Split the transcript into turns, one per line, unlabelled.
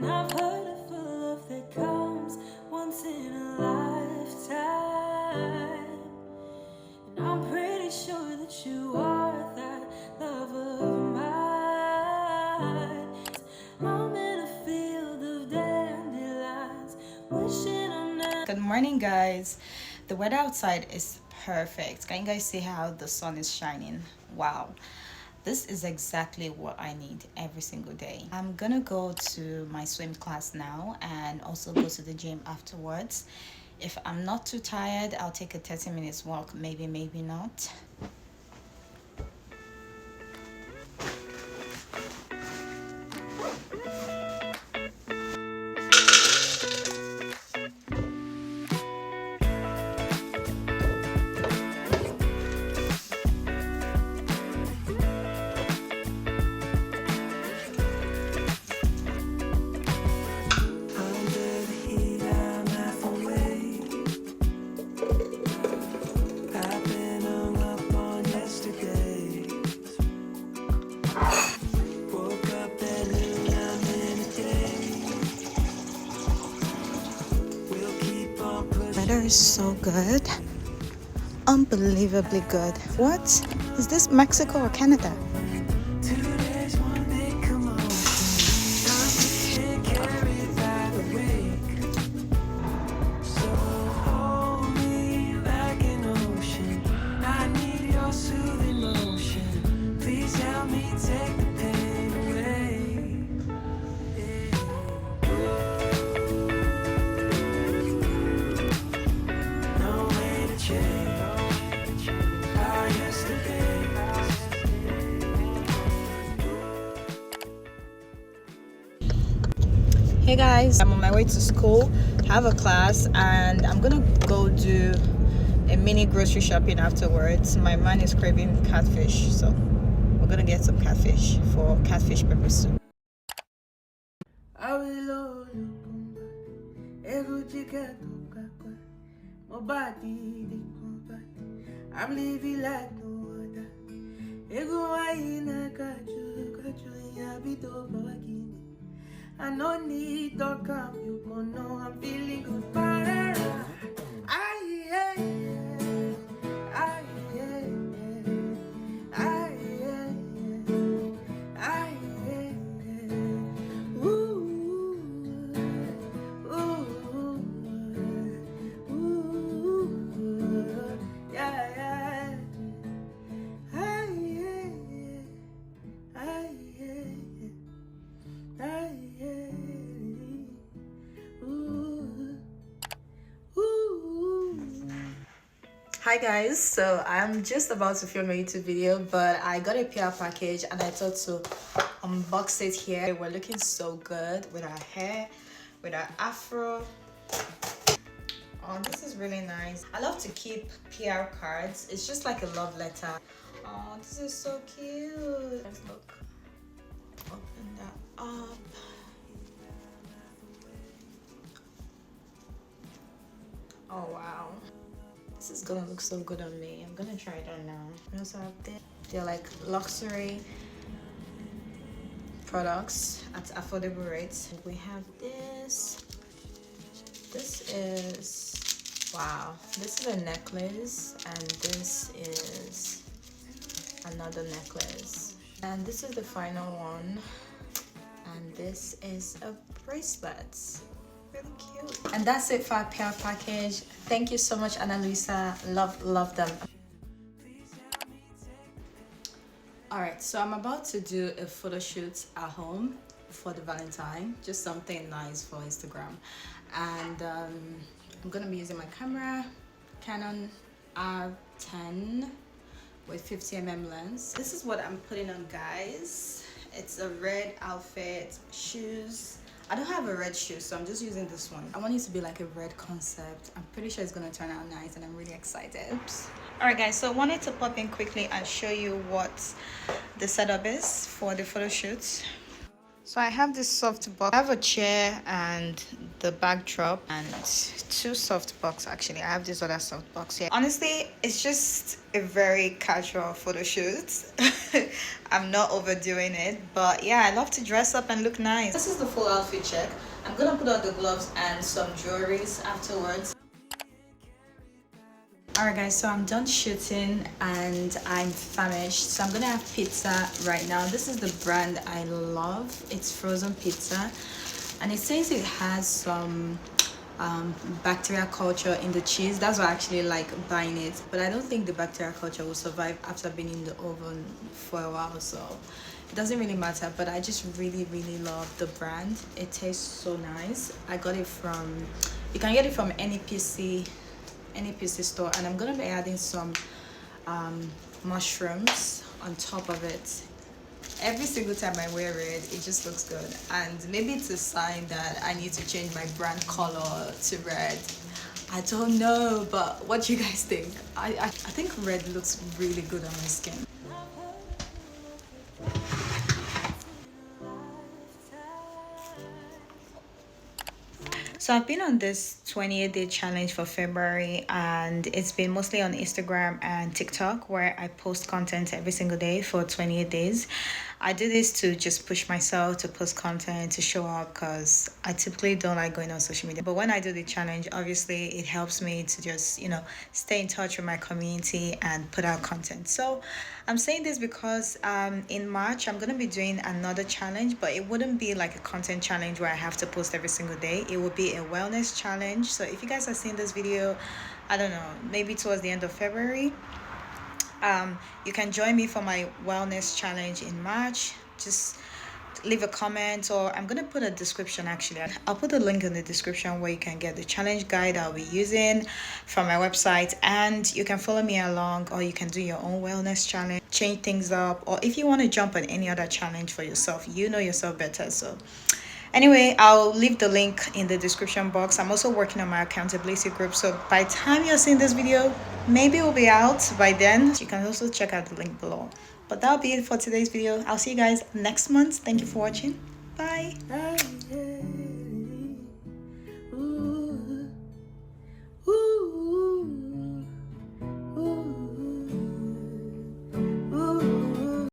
And I've heard of a love that comes once in a lifetime. And I'm pretty sure that you are that love of mine. I'm in a field of dandelions, wishing on a...
Good morning, guys. The weather outside is perfect. Can you guys see how the sun is shining? Wow, this is exactly what I need every single day. I'm gonna go to my swim class now and also go to the gym afterwards. If I'm not too tired, I'll take a 30 minutes walk, maybe not. Weather is so good, unbelievably good. What is this, Mexico or Canada? Hey guys, I'm on my way to school. I have a class and I'm gonna go do a mini grocery shopping afterwards. My man is craving catfish, so we're gonna get some catfish for catfish pepper soup.
I'm living like no other. I no need to come, you gon' know I'm feeling good.
Hi guys, so I'm just about to film a YouTube video, but I got a PR package and I thought to unbox it here. We're looking so good with our hair, with our afro. Oh, this is really nice. I love to keep PR cards. It's just like a love letter. Oh, this is so cute. Let's look. Open that up. Oh wow. This is gonna look so good on me. I'm gonna try it on now. We also have this. They're like luxury products at affordable rates. And we have this. This is, wow. This is a necklace and this is another necklace. And this is the final one. And this is a bracelet. Really cute. And that's it for our PR package. Thank you so much, Ana Luisa. Love them. Alright, so I'm about to do a photo shoot at home for the Valentine. Just something nice for Instagram. And I'm gonna be using my camera, Canon R10 with 50mm lens. This is what I'm putting on, guys. It's a red outfit, shoes. I don't have a red shoe, so I'm just using this one. I want it to be like a red concept. I'm pretty sure it's gonna turn out nice and I'm really excited. Oops. All right guys, so I wanted to pop in quickly and show you what the setup is for the photo shoot. So I have this soft box. I have a chair and the backdrop and two soft box actually. I have this other soft box here. Honestly, it's just a very casual photo shoot. I'm not overdoing it, but yeah, I love to dress up and look nice. This is the full outfit check. I'm gonna put on the gloves and some jewelries afterwards. Alright guys, so I'm done shooting and I'm famished. So I'm gonna have pizza right now. This is the brand I love. It's frozen pizza. And it says it has some bacteria culture in the cheese. That's why I actually like buying it. But I don't think the bacteria culture will survive after being in the oven for a while. So it doesn't really matter. But I just really, really love the brand. It tastes so nice. I got it from, you can get it from any PC store, and I'm gonna be adding some mushrooms on top of it. Every single time I wear it, it just looks good, and maybe it's a sign that I need to change my brand color to red. I don't know, but what do you guys think? I think red looks really good on my skin. So I've been on this 28-day challenge for February, and it's been mostly on Instagram and TikTok where I post content every single day for 28 days. I do this to just push myself to post content, to show up, because I typically don't like going on social media. But when I do the challenge, obviously it helps me to just, stay in touch with my community and put out content. So I'm saying this because in March, I'm going to be doing another challenge, but it wouldn't be like a content challenge where I have to post every single day. It would be a wellness challenge. So if you guys are seeing this video, I don't know, maybe towards the end of February, you can join me for my wellness challenge in March. Just leave a comment, or I'm gonna put a description. Actually, I'll put a link in the description where you can get the challenge guide I'll be using from my website, and you can follow me along, or you can do your own wellness challenge, change things up, or if you want to jump on any other challenge for yourself, you know yourself better. So anyway, I'll leave the link in the description box. I'm also working on my accountability group, so by the time you're seeing this video, maybe it will be out by then. You can also check out the link below. But that'll be it for today's video. I'll see you guys next month. Thank you for watching. Bye.